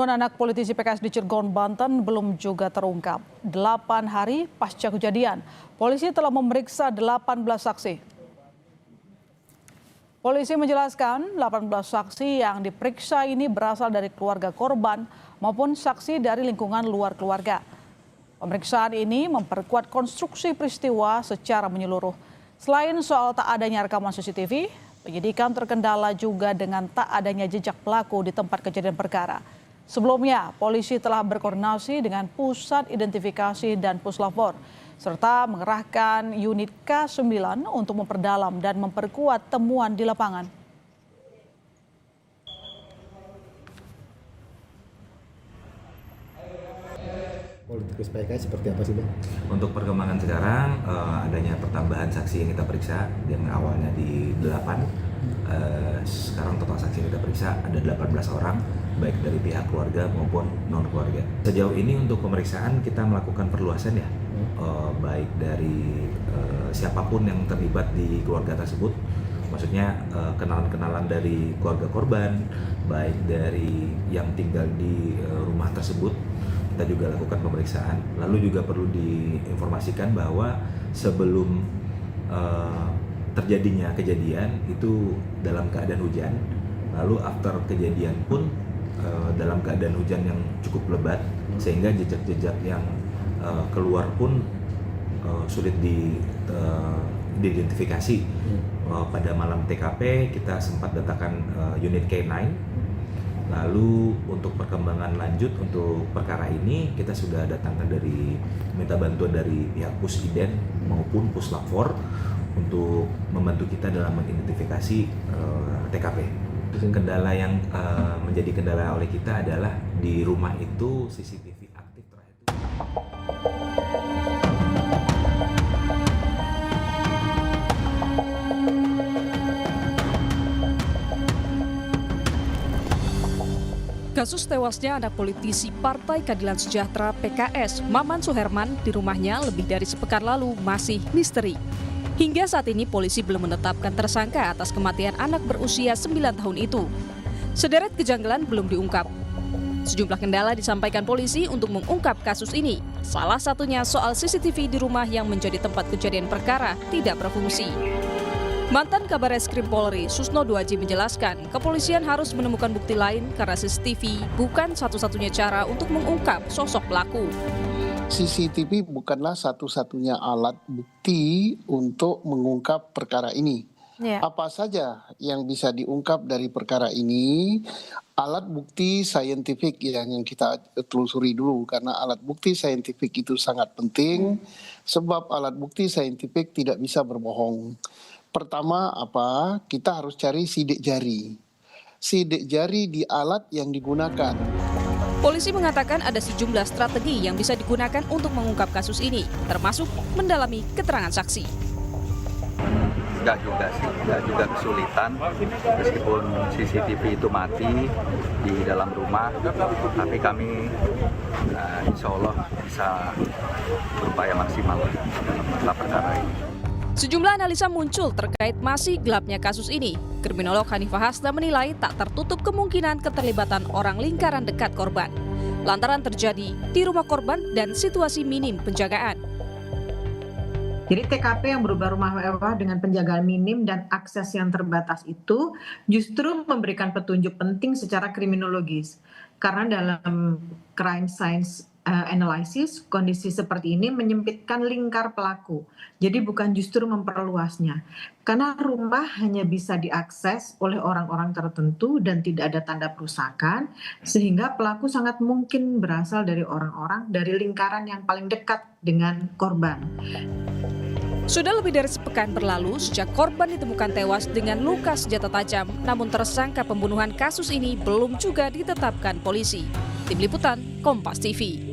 Anak politisi PKS di Cirebon, Banten belum juga terungkap. 8 hari pasca kejadian, polisi telah memeriksa 18 saksi. Polisi menjelaskan 18 saksi yang diperiksa ini berasal dari keluarga korban maupun saksi dari lingkungan luar keluarga. Pemeriksaan ini memperkuat konstruksi peristiwa secara menyeluruh. Selain soal tak adanya rekaman CCTV, penyidikan terkendala juga dengan tak adanya jejak pelaku di tempat kejadian perkara. Sebelumnya, polisi telah berkoordinasi dengan Pusat Identifikasi dan Puslapfor, serta mengerahkan unit K9 untuk memperdalam dan memperkuat temuan di lapangan. Politikus PKS seperti apa sih, Bang? Untuk perkembangan sekarang, adanya pertambahan saksi yang kita periksa, yang awalnya di 8, sekarang total saksi yang kita periksa ada 18 orang, baik dari pihak keluarga maupun non-keluarga. Sejauh ini untuk pemeriksaan kita melakukan perluasan ya, baik dari siapapun yang terlibat di keluarga tersebut, maksudnya kenalan-kenalan dari keluarga korban, baik dari yang tinggal di rumah tersebut, kita juga lakukan pemeriksaan. Lalu juga perlu diinformasikan bahwa sebelum terjadinya kejadian itu dalam keadaan hujan, lalu after kejadian pun dalam keadaan hujan yang cukup lebat, sehingga jejak-jejak yang keluar pun sulit diidentifikasi. Pada malam TKP kita sempat datangkan unit K9. Lalu untuk perkembangan lanjut untuk perkara ini kita sudah datangkan minta bantuan dari pihak Pusident maupun Puslapfor untuk membantu kita dalam mengidentifikasi TKP. Kendala yang menjadi kendala oleh kita adalah di rumah itu CCTV aktif terakhir. Kasus tewasnya anak politisi Partai Keadilan Sejahtera PKS, Maman Suherman, di rumahnya lebih dari sepekan lalu masih misteri. Hingga saat ini polisi belum menetapkan tersangka atas kematian anak berusia 9 tahun itu. Sederet kejanggalan belum diungkap. Sejumlah kendala disampaikan polisi untuk mengungkap kasus ini. Salah satunya soal CCTV di rumah yang menjadi tempat kejadian perkara tidak berfungsi. Mantan Kabar Eskrim Polri, Susno Duaji menjelaskan, kepolisian harus menemukan bukti lain karena CCTV bukan satu-satunya cara untuk mengungkap sosok pelaku. CCTV bukanlah satu-satunya alat bukti untuk mengungkap perkara ini. Apa saja yang bisa diungkap dari perkara ini? Alat bukti saintifik yang kita telusuri dulu, karena alat bukti saintifik itu sangat penting, sebab alat bukti saintifik tidak bisa berbohong. Pertama kita harus cari sidik jari. Sidik jari di alat yang digunakan. Polisi mengatakan ada sejumlah strategi yang bisa digunakan untuk mengungkap kasus ini, termasuk mendalami keterangan saksi. Enggak juga kesulitan, meskipun CCTV itu mati di dalam rumah, tapi kami insya Allah bisa berupaya maksimal dalam masalah perkara ini. Sejumlah analisa muncul terkait masih gelapnya kasus ini. Kriminolog Hanifah Hasda menilai tak tertutup kemungkinan keterlibatan orang lingkaran dekat korban, lantaran terjadi di rumah korban dan situasi minim penjagaan. Jadi TKP yang berubah rumah mewah dengan penjagaan minim dan akses yang terbatas itu justru memberikan petunjuk penting secara kriminologis. Karena dalam crime science analysis, kondisi seperti ini menyempitkan lingkar pelaku. Jadi bukan justru memperluasnya. Karena rumah hanya bisa diakses oleh orang-orang tertentu dan tidak ada tanda perusakan, sehingga pelaku sangat mungkin berasal dari orang-orang dari lingkaran yang paling dekat dengan korban. Sudah lebih dari sepekan berlalu sejak korban ditemukan tewas dengan luka senjata tajam, namun tersangka pembunuhan kasus ini belum juga ditetapkan polisi. Tim Liputan, Kompas TV.